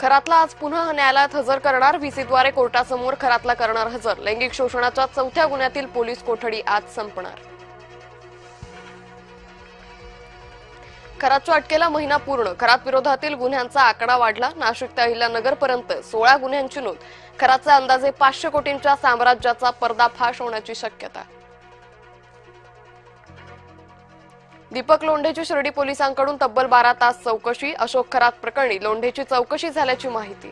खरातला आज पुन्हा न्यायालयात हजर करणार. व्हीसीद्वारे कोर्टासमोर खरातला करणार हजर. लैंगिक शोषणाच्या 4थ्या गुन्ह्यातील पोलीस कोठडी आज संपणार. खरातच्या अटकेला महिना पूर्ण. खरात विरोधातील गुन्ह्यांचा आकडा वाढला. नाशिक ते अहिल्यानगरपर्यंत 16 गुन्ह्यांची नोंद. खरातचा अंदाजे 500 कोटींच्या साम्राज्याचा पर्दाफाश होण्याची शक्यता. दीपक लोंढेची शिर्डी पोलिसांकडून तब्बल 12 तास चौकशी. अशोक खरात प्रकरणी लोंढेची चौकशी झाल्याची माहिती.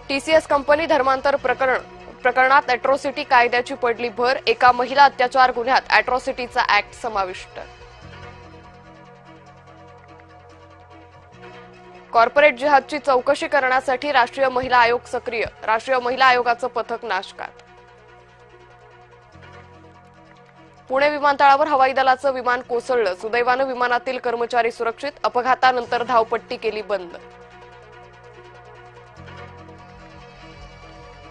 टीसीएस कंपनी धर्मांतर प्रकरणात अॅट्रॉसिटी कायद्याची पडली भर. एका महिला अत्याचार गुन्ह्यात अॅट्रॉसिटीचा ऍक्ट समाविष्ट. कॉर्पोरेट जिहादची चौकशी करण्यासाठी राष्ट्रीय महिला आयोग सक्रिय. राष्ट्रीय महिला आयोगाचं पथक नाशकात. पुणे विमानतळावर हवाई दलाचं विमान कोसळलं. सुदैवानं विमानातील कर्मचारी सुरक्षित. अपघातानंतर धावपट्टी केली बंद.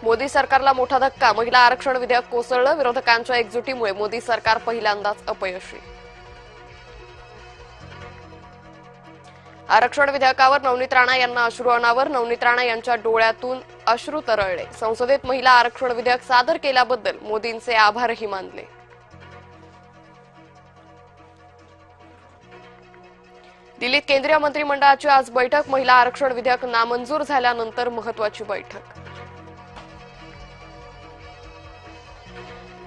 मोदी सरकारला मोठा धक्का. महिला आरक्षण विधेयक कोसळलं. विरोधकांच्या एकजुटीमुळे मोदी सरकार पहिल्यांदाच अपयशी. आरक्षण विधेयकावर नवनीत राणा यांना अश्रू अनावर. नवनीत राणा यांच्या डोळ्यातून अश्रू तरळले. संसदेत महिला आरक्षण विधेयक सादर केल्याबद्दल मोदींचे आभारही मानले. दिल्लीत केंद्रीय मंत्रिमंडळाची आज बैठक. महिला आरक्षण विधेयक नामंजूर झाल्यानंतर महत्वाची बैठक.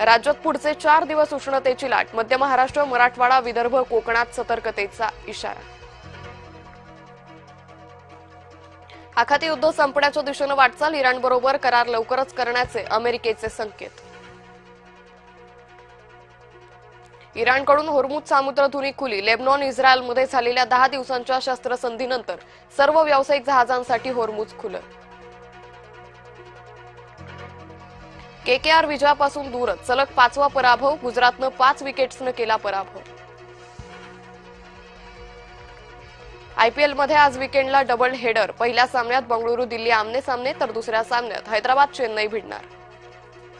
राज्यात पुढचे 4 दिवस उष्णतेची लाट. मध्य महाराष्ट्र, मराठवाडा, विदर्भ, कोकणात सतर्कतेचा इशारा. आखाती युद्ध संपण्याच्या दिशेनं वाटचाल. इराणबरोबर करार लवकरच करण्याचे अमेरिकेचे संकेत. इराणकडून होर्मुझ सामुद्रधुनी खुली. लेबनॉन इस्रायलमध्ये झालेल्या 10 दिवसांच्या शस्त्रसंधीनंतर सर्व व्यावसायिक जहाजांसाठी होर्मुझ खुलं. केकेआर विजयापासून दूरच. सलग 5वा पराभव. गुजरातनं 5 विकेट्सनं केला पराभव. आयपीएलमध्ये आज विकेंडला डबल हेडर. पहिल्या सामन्यात बंगळुरू दिल्ली आमने सामने तर दुसऱ्या सामन्यात हैदराबाद चेन्नई भिडणार.